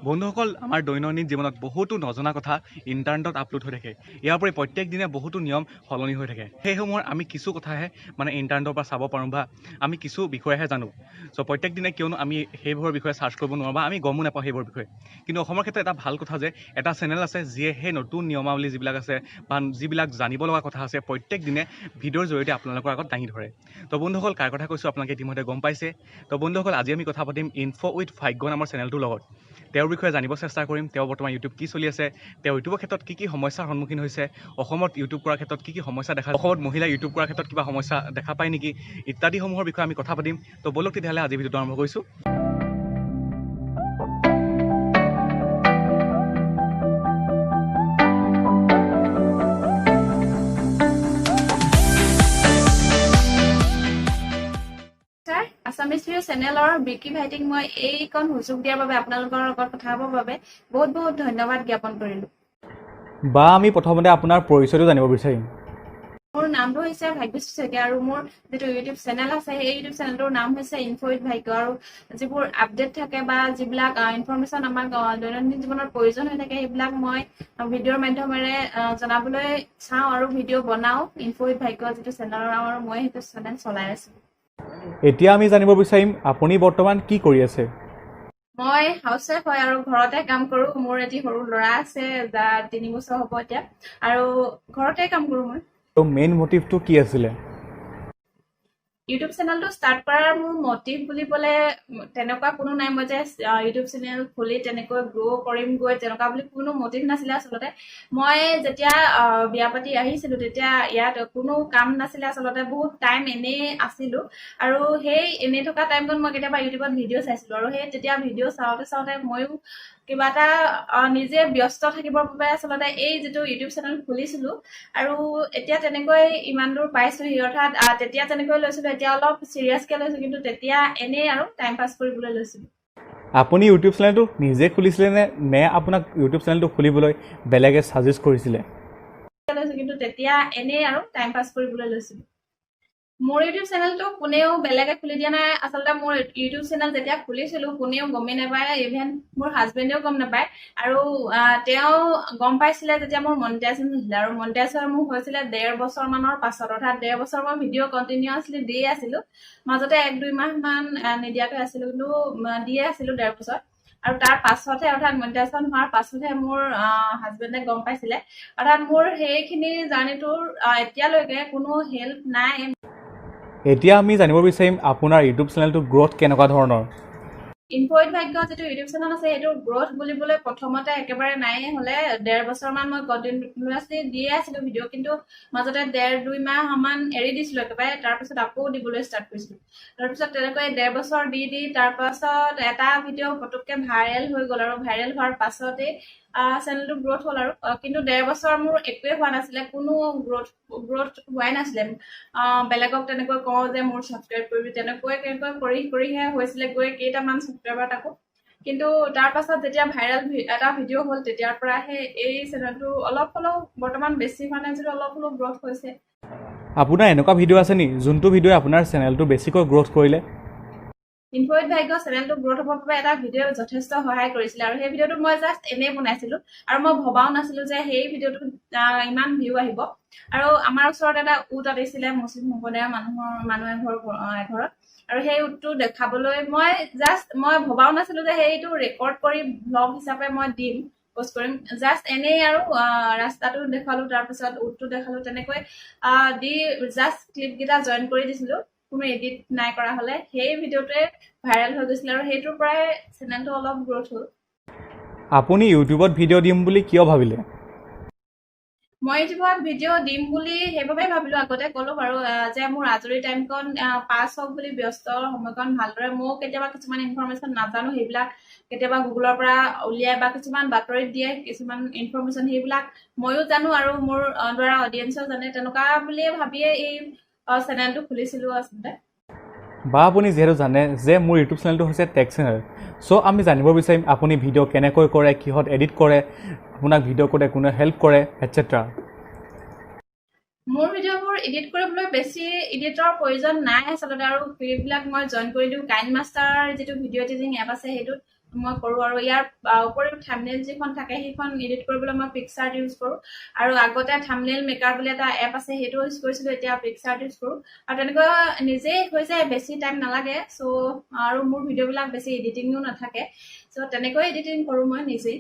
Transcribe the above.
বন্ধুসকল, আমাৰ দৈনন্দিন জীৱনত বহুতো নজনা কথা ইণ্টাৰনেটত আপলোড হৈ থাকে। ইয়াৰ উপৰি প্ৰত্যেক দিনে বহুতো নিয়ম সলনি হৈ থাকে। সেইসমূহৰ আমি কিছু কথাহে ইণ্টাৰনেটৰ পৰা চাব পাৰোঁ বা আমি কিছু বিষয়েহে জানো। চ' প্ৰত্যেক দিনে কিয়নো আমি সেইবোৰৰ বিষয়ে চাৰ্চ কৰিব নোৱাৰোঁ বা আমি গমো নাপাওঁ সেইবোৰৰ বিষয়ে। কিন্তু অসমৰ ক্ষেত্ৰত এটা ভাল কথা যে এটা চেনেল আছে যিয়ে সেই নতুন নিয়মাৱলী যিবিলাক আছে বা যিবিলাক জানিব লগা কথা আছে প্ৰত্যেক দিনে ভিডিঅ'ৰ জৰিয়তে আপোনালোকৰ আগত দাঙি ধৰে। তো বন্ধুসকল, কাৰ কথা কৈছোঁ আপোনালোকে ইতিমধ্যে গম পাইছে। তো বন্ধুসকল, আজি আমি কথা পাতিম ইনফো উইথ ভাগ্য নামৰ চেনেলটোৰ লগত। তেওঁৰ বিষয়ে জানিব চেষ্টা কৰিম। তেওঁ বৰ্তমান ইউটিউব কি চলি আছে, তেওঁ ইউটিউবৰ ক্ষেত্ৰত কি সমস্যাৰ সন্মুখীন হৈছে, অসমত ইউটিউব কৰাৰ ক্ষেত্ৰত কি সমস্যা দেখা, অসমত মহিলা ইউটিউব কৰাৰ ক্ষেত্ৰত কিবা সমস্যা দেখা পায় নেকি, ইত্যাদিসমূহৰ বিষয়ে আমি কথা পাতিম। তো বলক তেতিয়াহ'লে আজি ভিডিঅ'টো আৰম্ভ কৰিছোঁ। আছামিজ ভিডিঅ' চেনেলৰ বিকি ভাইটিক মই এইকণ সুযোগ দিয়াৰ বাবে আপোনালোকৰ লগত কথা হ'বৰ বাবে বহুত বহুত ধন্যবাদ জ্ঞাপন কৰিলোঁ। বা আমি প্ৰথমতে আপোনাৰ পৰিচয়টো জানিব বিচাৰিম। মোৰ নামটো হৈছে ভাগ্যশ্ৰী শইকীয়া আৰু মোৰ যিটো ইউটিউব চেনেল আছে সেই ইউটিউব চেনেলটোৰ নাম হৈছে ইনফো উইথ ভাগ্য। আৰু যিবোৰ আপডেট থাকে বা যিবিলাক ইনফৰমেশ্যন আমাক দৈনন্দিন জীৱনত প্ৰয়োজন হৈ থাকে সেইবিলাক মই ভিডিঅ'ৰ মাধ্যমেৰে জনাবলৈ চাওঁ আৰু ভিডিঅ' বনাওঁ। ইনফো উইথ ভাগ্য যিটো চেনেলৰ নাম, আৰু মই সেইটো চেনেল চলাই আছোঁ। এতিয়া আমি জানিব বিচাৰিম আপুনি বৰ্তমান কি কৰি আছে। মই হাউচ ৱাইফ হয় আৰু ঘৰতে কাম কৰোঁ। মোৰ এটি সৰু ল'ৰা আছে, যাৰ 3 বছৰ হ'ব এতিয়া, আৰু ঘৰতে কাম কৰোঁ মই। তো মেইন মটিভটো কি আছিলে? ইউটিউব চেনেলটো ষ্টাৰ্ট কৰাৰ মোৰ মটিভ বুলিবলৈ তেনেকুৱা কোনো নাই। মই যে ইউটিউব চেনেল খুলি তেনেকৈ গ্ৰ' কৰিমগৈ তেনেকুৱা বুলি কোনো মটিভ নাছিলে আচলতে। মই যেতিয়া বিয়া পাতি আহিছিলোঁ তেতিয়া ইয়াত কোনো কাম নাছিলে আচলতে, বহুত টাইম এনেই আছিলোঁ। আৰু সেই এনেই থকা টাইমত মই কেতিয়াবা ইউটিউবত ভিডিঅ' চাইছিলোঁ, আৰু সেই তেতিয়া ভিডিঅ' চাওঁতে চাওঁতে ময়ো কিবা এটা নিজে ব্যস্ত থাকিবৰ বাবে আচলতে এই যিটো ইউটিউব চেনেল খুলিছিলোঁ। আৰু এতিয়া তেনেকৈ ইমান দূৰ পাইছোঁহি, অৰ্থাৎ তেতিয়া তেনেকৈ লৈছিলোঁ, এতিয়া অলপ চিৰিয়াছকৈ লৈছোঁ, কিন্তু তেতিয়া এনেই আৰু টাইম পাছ কৰিবলৈ লৈছিলোঁ। আপুনি ইউটিউব চেনেলটো নিজে খুলিছিলে নে আপোনাক ইউটিউব চেনেলটো খুলিবলৈ বেলেগে ছাজেষ্ট কৰিছিলে? কিন্তু তেতিয়া এনেই আৰু টাইম পাছ কৰিবলৈ লৈছিলোঁ। মোৰ ইউটিউব চেনেলটো কোনেও বেলেগে খুলি দিয়া নাই আচলতে। মোৰ ইউটিউব চেনেল যেতিয়া খুলিছিলোঁ কোনেও গমেই নাপায়, ইভেন মোৰ হাজবেণ্ডেও গম নাপায়। আৰু তেওঁ গম পাইছিলে যেতিয়া মোৰ মনিটাইজেশ্যন হৈছিলে, আৰু মনিটাইজেশ্যন মোৰ হৈছিলে 1.5 বছৰমানৰ পাছত, অৰ্থাৎ 1.5 বছৰ মই ভিডিঅ' কণ্টিনিউৱাছলি দিয়ে আছিলোঁ। মাজতে 1-2 মাহমান নিদিয়াকৈ আছিলোঁ, কিন্তু দিয়ে আছিলোঁ 1.5 বছৰ। আৰু তাৰ পাছতহে, অৰ্থাৎ মনিটাইজেশ্যন হোৱাৰ পাছতহে মোৰ হাজবেণ্ডে গম পাইছিলে। অৰ্থাৎ মোৰ সেইখিনি জাৰ্ণিটোৰ এতিয়ালৈকে কোনো হেল্প নাই। এতিয়া আমি জানিব বিচাৰিম আপোনাৰ ইউটিউব চেনেলটো গ্ৰ'থ কেনেকুৱা ধৰণৰ। ইনফো উইথ ভাগ্য যিটো ইউটিউব চেনেল আছে সেইটো গ্ৰ'থ বুলিবলৈ প্ৰথমতে একেবাৰে নাই হ'লে 1.5 বছৰমান মই কণ্টিনিউৱাছলি দিয়ে আছিলোঁ ভিডিঅ', কিন্তু মাজতে 1.5-2 মাহমান এৰি দিছিলোঁ একেবাৰে, তাৰপিছত আকৌ দিবলৈ ষ্টাৰ্ট কৰিছিলোঁ। তাৰপিছত তেনেকৈ 1.5 বছৰ দি তাৰপাছত এটা ভিডিঅ' পটককৈ ভাইৰেল হৈ গ'ল, আৰু ভাইৰেল হোৱাৰ পাছতেই চেনেলটো গ্ৰ'থ হ'ল। আৰু কিন্তু 1.5 বছৰ মোৰ একোৱেই হোৱা নাছিলে, কোনো গ্ৰ'থ হোৱাই নাছিলে। বেলেগক তেনেকৈ কওঁ যে মোৰ ছাবস্ক্ৰাইব কৰিবি, তেনেকৈ কৰিহে হৈছিলে গৈ কেইটামান ছাবস্ক্ৰাইবাৰ তাকো। কিন্তু তাৰ পাছত যেতিয়া ভাইৰেল এটা ভিডিঅ' হ'ল তেতিয়াৰ পৰাহে এই চেনেলটো অলপ হ'লেও, বৰ্তমান বেছি হোৱা নাই যদিও অলপ হ'লেও গ্ৰ'থ হৈছে। আপোনাৰ এনেকুৱা ভিডিঅ' আছে নি যোনটো ভিডিঅ'ই আপোনাৰ চেনেলটো বেছিকৈ গ্ৰ'থ কৰিলে? ইনফো উইথ ভাগ্য চেনেলটো গ্ৰ'থ হ'বৰ বাবে এটা ভিডিঅ' যথেষ্ট সহায় কৰিছিলে, আৰু সেই ভিডিঅ'টো মই জাষ্ট এনেই বনাইছিলোঁ, আৰু মই ভবাও নাছিলোঁ যে সেই ভিডিঅ'টোত ইমান ভিউ আহিব। আৰু আমাৰ ওচৰত এটা উট আতিছিলে মুছলিম সম্প্ৰদায়ৰ মানুহ এঘৰত, আৰু সেই উটটো দেখাবলৈ মই ভবাও নাছিলোঁ যে সেইটো ৰেকৰ্ড কৰি ব্লগ হিচাপে মই দিম, পষ্ট কৰিম। জাষ্ট এনেই আৰু ৰাস্তাটো দেখালোঁ, তাৰপিছত উটটো দেখালোঁ, তেনেকৈ দি জাষ্ট ক্লিপকেইটা জইন কৰি দিছিলোঁ, কোনো এডিট নাই কৰা হ'লে। সেই ভিডিঅ'টোৱে ভাইৰেল হৈ গৈছিলে, আৰু সেইটোৰ পৰাই চেনেলটো অলপ গ্ৰ'থ হ'ল। আপুনি ইউটিউবত ভিডিঅ' দিম বুলি কিয় ভাবিলে? মই ইউটিউবত ভিডিঅ' দিম বুলি সেইবাবেই ভাবিলোঁ, আগতে ক'লোঁ বাৰু, যে মোৰ আজৰি টাইমকণ পাছ হওক বুলি, ব্যস্ত সময়কণ ভালদৰে। ময়ো কেতিয়াবা কিছুমান ইনফৰমেশ্যন নাজানো, সেইবিলাক কেতিয়াবা গুগলৰ পৰা উলিয়াই বা কিছুমান বাতৰিত দিয়ে কিছুমান ইনফৰমেশ্যন, সেইবিলাক ময়ো জানো আৰু মোৰ দ্বাৰা অডিয়েঞ্চেও জানে, তেনেকুৱা বুলিয়ে ভাবিয়ে এই চেনেলটো খুলিছিলোঁ আচলতে। বা আপুনি যিহেতু জানে যে মোৰ ইউটিউব চেনেলটো হৈছে টেক চেনেল, চ' আমি জানিব বিচাৰিম আপুনি ভিডিঅ' কেনেকৈ কৰে, কিহত এডিট কৰে, আপোনাক ভিডিঅ' কৰোঁতে কোনে হেল্প কৰে, এটচেট্ৰা। মোৰ ভিডিঅ'বোৰ এডিট কৰিবলৈ বেছি এডিটৰ প্ৰয়োজন নাই আচলতে, আৰু সেইবিলাক মই জইন কৰি দিওঁ। কাইন মাষ্টাৰ যিটো ভিডিঅ' এডিটিং এপ আছে সেইটোত মই কৰোঁ আৰু ইয়াৰ উপৰিও থাম্বনেইল যিখন থাকে সেইখন এডিট কৰিবলৈ মই পিক্সাৰ্ট ইউজ কৰোঁ আৰু আগতে থাম্বনেইল মেকাৰ বুলি এটা এপ আছে সেইটো ইউজ কৰিছিলোঁ এতিয়া পিক্সাৰ্ট ইউজ কৰোঁ আৰু তেনেকৈ নিজেই হৈ যায় বেছি টাইম নালাগে চ' আৰু মোৰ ভিডিঅ'বিলাক বেছি এডিটিঙো নাথাকে চ' তেনেকৈ এডিটিং কৰোঁ মই নিজেই